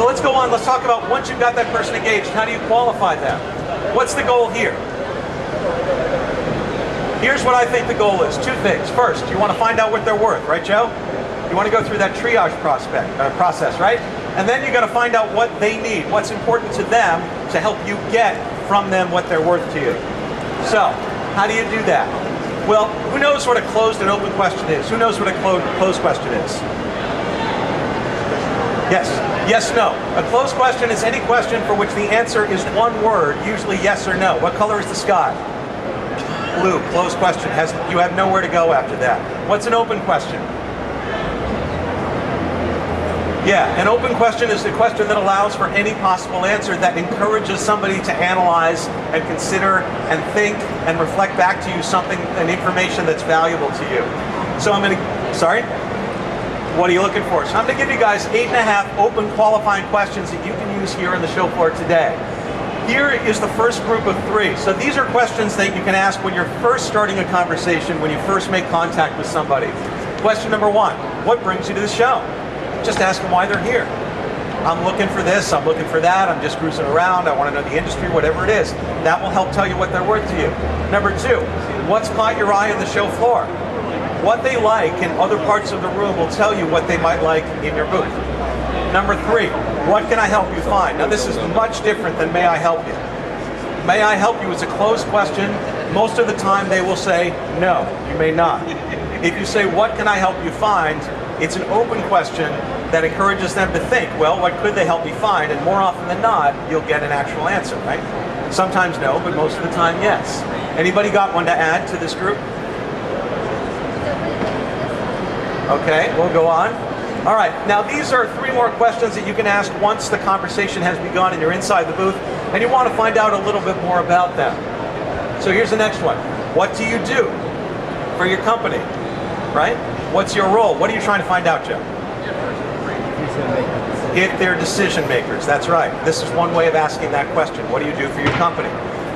So let's go on, let's talk about once you've got that person engaged, how do you qualify them? What's the goal here? Here's what I think the goal is, two things. First, you want to find out what they're worth, right Joe? You want to go through that triage process, right? And then you got to find out what they need, what's important to them to help you get from them what they're worth to you. So, how do you do that? Well, who knows what a closed and open question is? Who knows what a closed question is? Yes, yes, no. A closed question is any question for which the answer is one word, usually yes or no. What color is the sky? Blue. Closed question. You have nowhere to go after that. What's an open question? Yeah, an open question is the question that allows for any possible answer, that encourages somebody to analyze and consider and think and reflect back to you something, an information that's valuable to you. So I'm going to, sorry? What are you looking for? So I'm going to give you guys 8.5 open qualifying questions that you can use here on the show floor today. Here is the first group of 3. So these are questions that you can ask when you're first starting a conversation, when you first make contact with somebody. Question number 1, what brings you to the show? Just ask them why they're here. I'm looking for this, I'm looking for that, I'm just cruising around, I want to know the industry, whatever it is. That will help tell you what they're worth to you. Number 2, what's caught your eye on the show floor? What they like in other parts of the room will tell you what they might like in your booth. Number 3, what can I help you find? Now this is much different than may I help you. May I help you is a closed question. Most of the time they will say, no, you may not. If you say, what can I help you find? It's an open question that encourages them to think, well, what could they help me find? And more often than not, you'll get an actual answer, right? Sometimes no, but most of the time, yes. Anybody got one to add to this group? Okay, we'll go on. All right, now these are 3 more questions that you can ask once the conversation has begun and you're inside the booth and you want to find out a little bit more about them. So here's the next one. What do you do for your company, right? What's your role? What are you trying to find out, Joe? If they're decision makers, that's right. This is one way of asking that question. What do you do for your company?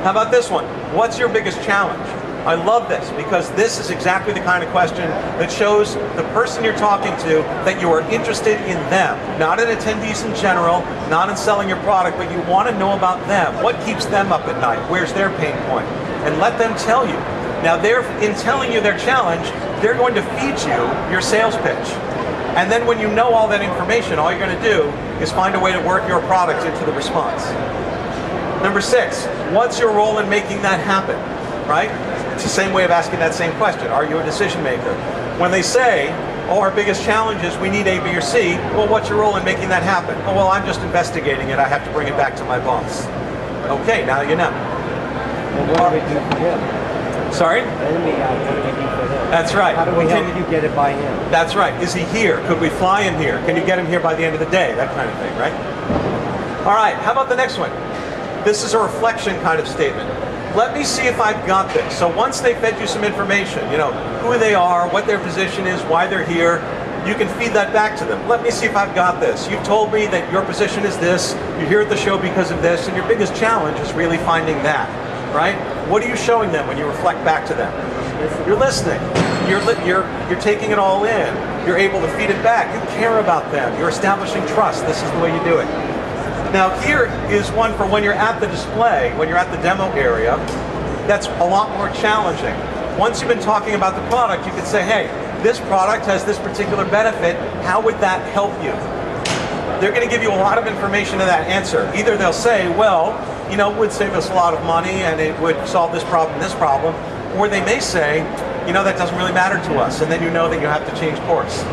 How about this one? What's your biggest challenge? I love this because this is exactly the kind of question that shows the person you're talking to that you are interested in them, not in attendees in general, not in selling your product, but you want to know about them. What keeps them up at night? Where's their pain point? And let them tell you. Now, in telling you their challenge, they're going to feed you your sales pitch. And then when you know all that information, all you're going to do is find a way to work your product into the response. Number 6, what's your role in making that happen, right? It's the same way of asking that same question. Are you a decision maker? When they say, oh, our biggest challenge is we need A, B, or C, well, what's your role in making that happen? Oh, well, I'm just investigating it. I have to bring it back to my boss. Okay, now you know. Well, what do we do for him? Sorry? What do we do for him? That's right. How do we help you get it by him? That's right. Is he here? Could we fly him here? Can you get him here by the end of the day? That kind of thing, right? All right, how about the next one? This is a reflection kind of statement. Let me see if I've got this. So once they fed you some information, you know, who they are, what their position is, why they're here, you can feed that back to them. Let me see if I've got this. You've told me that your position is this, you're here at the show because of this, and your biggest challenge is really finding that, right? What are you showing them when you reflect back to them? You're listening. You're taking it all in. You're able to feed it back. You care about them. You're establishing trust. This is the way you do it. Now here is one for when you're at the display, when you're at the demo area, that's a lot more challenging. Once you've been talking about the product, you can say, hey, this product has this particular benefit. How would that help you? They're going to give you a lot of information in that answer. Either they'll say, well, you know, it would save us a lot of money and it would solve this problem, or they may say, you know, that doesn't really matter to us, and then you know that you have to change course.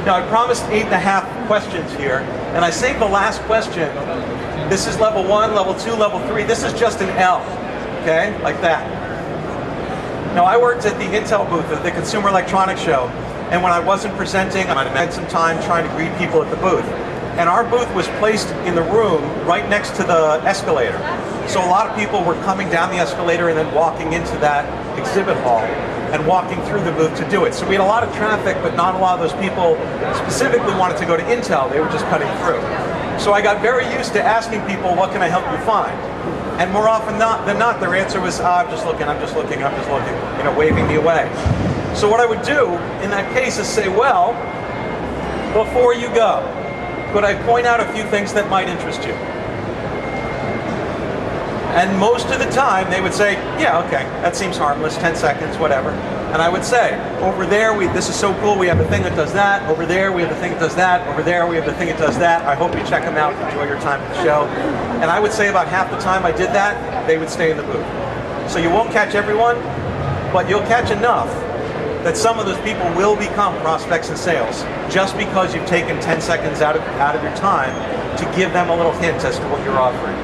Now, I promised 8.5 questions here, and I saved the last question. This is level 1, level 2, level 3. This is just an L, okay, like that. Now, I worked at the Intel booth at the Consumer Electronics Show, and when I wasn't presenting, I spent some time trying to greet people at the booth. And our booth was placed in the room right next to the escalator. So a lot of people were coming down the escalator and then walking into that exhibit hall and walking through the booth to do it. So we had a lot of traffic, but not a lot of those people specifically wanted to go to Intel. They were just cutting through. So I got very used to asking people, what can I help you find? And more often than not, their answer was, I'm just looking, you know, waving me away. So what I would do in that case is say, well, before you go, could I point out a few things that might interest you? And most of the time they would say, yeah, okay, that seems harmless, 10 seconds, whatever. And I would say, over there, this is so cool, we have a thing that does that. Over there, we have a thing that does that. Over there, we have the thing that does that. I hope you check them out, enjoy your time at the show. And I would say about half the time I did that, they would stay in the booth. So you won't catch everyone, but you'll catch enough that some of those people will become prospects and sales just because you've taken 10 seconds out of your time to give them a little hint as to what you're offering.